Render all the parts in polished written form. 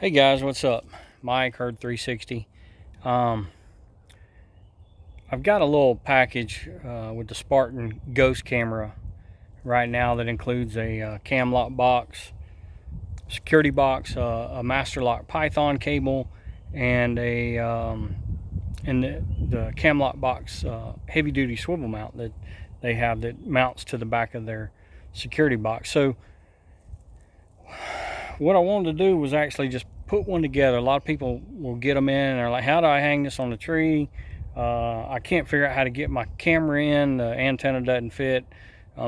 Hey guys, what's up? Mike, Herd 360. I've got a little package with the Spartan Ghost camera right now that includes a cam lock box, security box, a master lock Python cable, and the cam lock box heavy duty swivel mount that they have that mounts to the back of their security box. So what I wanted to do was actually just put one together. A lot of people will get them in and they're like, how do I hang this on the tree? I can't figure out how to get my camera in. The antenna doesn't fit.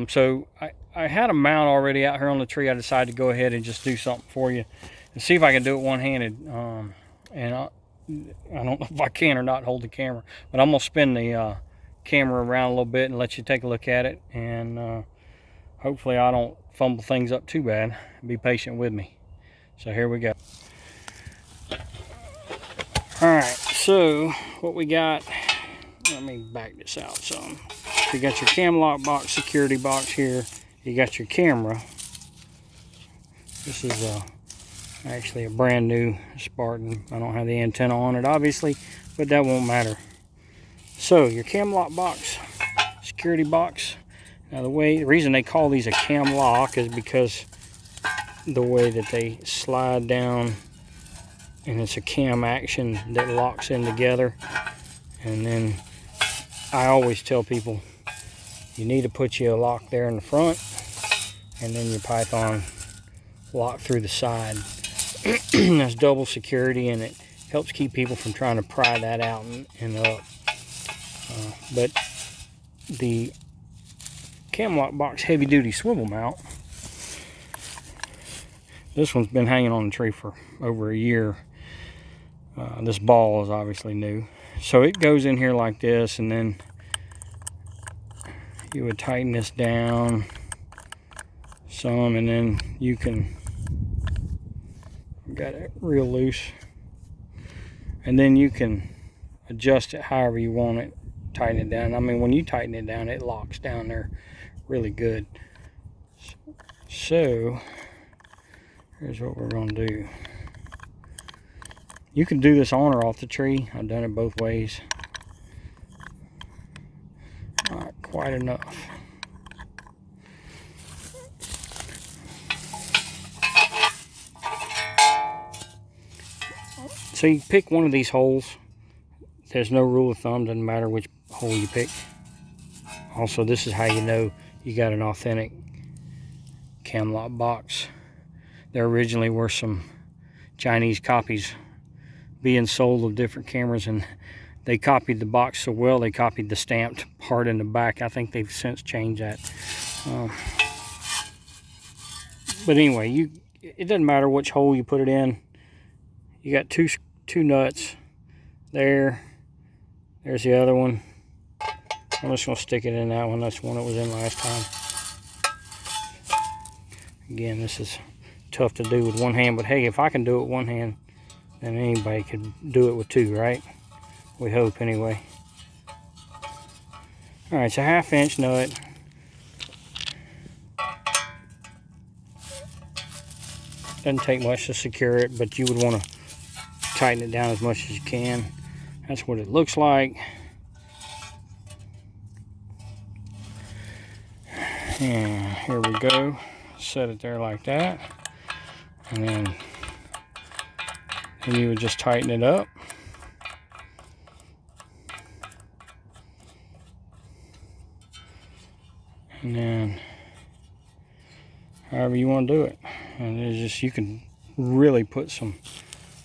So I had a mount already out here on the tree. I decided to go ahead and just do something for you and see if I can do it one-handed. And I don't know if I can or not hold the camera, but I'm gonna spin the camera around a little bit and let you take a look at it. And hopefully I don't fumble things up too bad. Be patient with me. So here we go. Alright, so what we got, let me back this out some. You got your cam lock box, security box here. You got your camera. This is actually a brand new Spartan. I don't have the antenna on it obviously, but that won't matter. So your cam lock box, security box. Now the reason they call these a cam lock is because the way that they slide down, and it's a cam action that locks in together. And then I always tell people you need to put you a lock there in the front and then your Python lock through the side. That's double security, and it helps keep people from trying to pry that out and up. But the cam lock box heavy duty swivel mount, this one's been hanging on the tree for over a year. This ball is obviously new. So it goes in here like this, and then you would tighten this down some, and then you can, got it real loose, and then you can adjust it however you want it, tighten it down. I mean, when you tighten it down, it locks down there really good. So here's what we're going to do. You can do this on or off the tree. I've done it both ways. Not quite enough. So you pick one of these holes. There's no rule of thumb, doesn't matter which hole you pick. Also, this is how you know you got an authentic cam lock box. There originally were some Chinese copies being sold of different cameras, and they copied the box so well they copied the stamped part in the back. I think they've since changed that. But anyway, it doesn't matter which hole you put it in. You got two nuts there. There's the other one. I'm just going to stick it in that one. That's the one that was in last time. Again, this is tough to do with one hand, but hey, if I can do it with one hand, then anybody could do it with two, right? We hope anyway. All right, it's a 1/2 inch nut. Doesn't take much to secure it, but you would want to tighten it down as much as you can. That's what it looks like. And here we go. Set it there like that. And then you would just tighten it up. And then however you want to do it. And it's just, you can really put some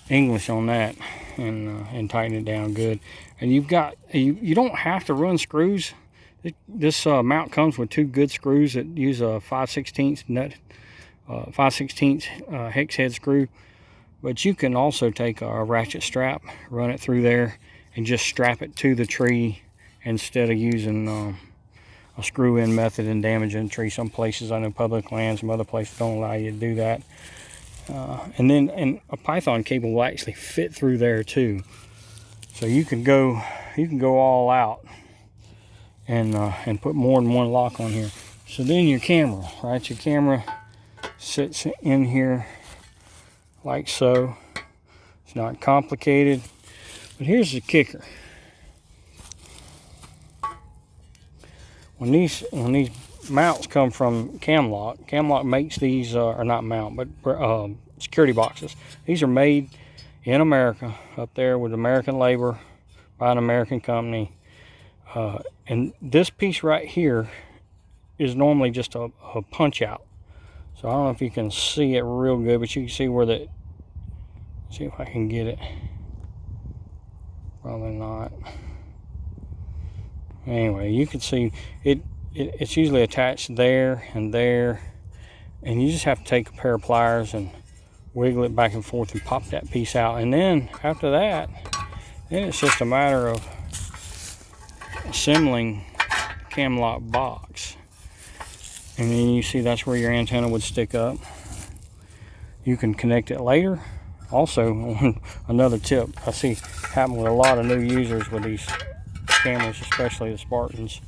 English on that and tighten it down good. And you've got, you don't have to run screws. This mount comes with 2 good screws that use a 5/16 nut, 5/16 hex head screw. But you can also take a ratchet strap, run it through there, and just strap it to the tree instead of using a screw-in method and damaging the tree. Some places, I know public land, some other places don't allow you to do that. And a Python cable will actually fit through there too. So you can go all out and put more than one lock on here. So then your camera, right? Your camera sits in here like so. It's not complicated. But here's the kicker. When these mounts come from Camlock makes these, or not mount, but security boxes. These are made in America, up there with American labor, by an American company. And this piece right here is normally just a punch out. So I don't know if you can see it real good, but you can see where see if I can get it. Probably not. Anyway, you can see it's usually attached there and there, and you just have to take a pair of pliers and wiggle it back and forth and pop that piece out. And then after that, then it's just a matter of assembling the Camlock box. And then you see that's where your antenna would stick up. You can connect it later. Also, another tip I see happen with a lot of new users with these cameras, especially the Spartans.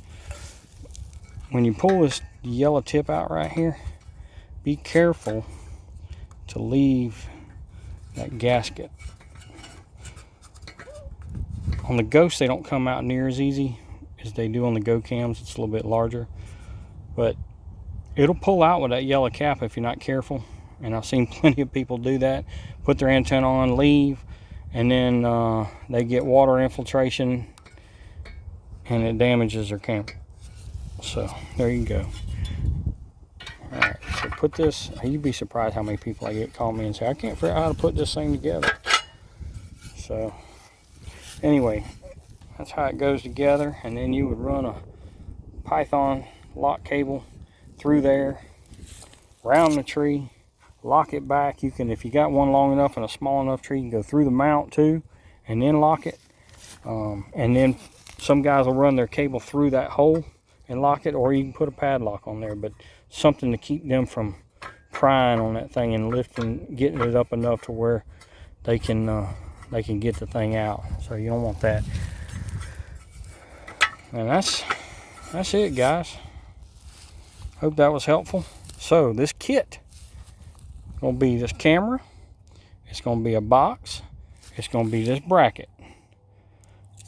When you pull this yellow tip out right here, be careful to leave that gasket. On the Ghost, they don't come out near as easy as they do on the Go cams. It's a little bit larger, but it'll pull out with that yellow cap if you're not careful. And I've seen plenty of people do that, put their antenna on, leave, and then they get water infiltration and it damages their camera. So there you go. All right, so put this, you'd be surprised how many people I get call me and say, I can't figure out how to put this thing together. So anyway, that's how it goes together. And then you would run a Python lock cable through there, round the tree, lock it back. You can, if you got one long enough and a small enough tree, you can go through the mount too, and then lock it. And then some guys will run their cable through that hole and lock it, or you can put a padlock on there, but something to keep them from prying on that thing and lifting, getting it up enough to where they can get the thing out. So you don't want that. And that's it, guys. Hope that was helpful. So this kit is going to be this camera, it's going to be a box, it's going to be this bracket,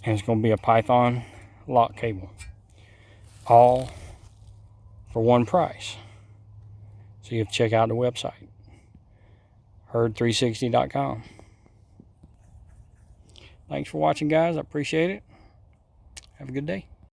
and it's going to be a Python lock cable, all for one price. So you have to check out the website, herd360.com. Thanks for watching, guys. I appreciate it. Have a good day.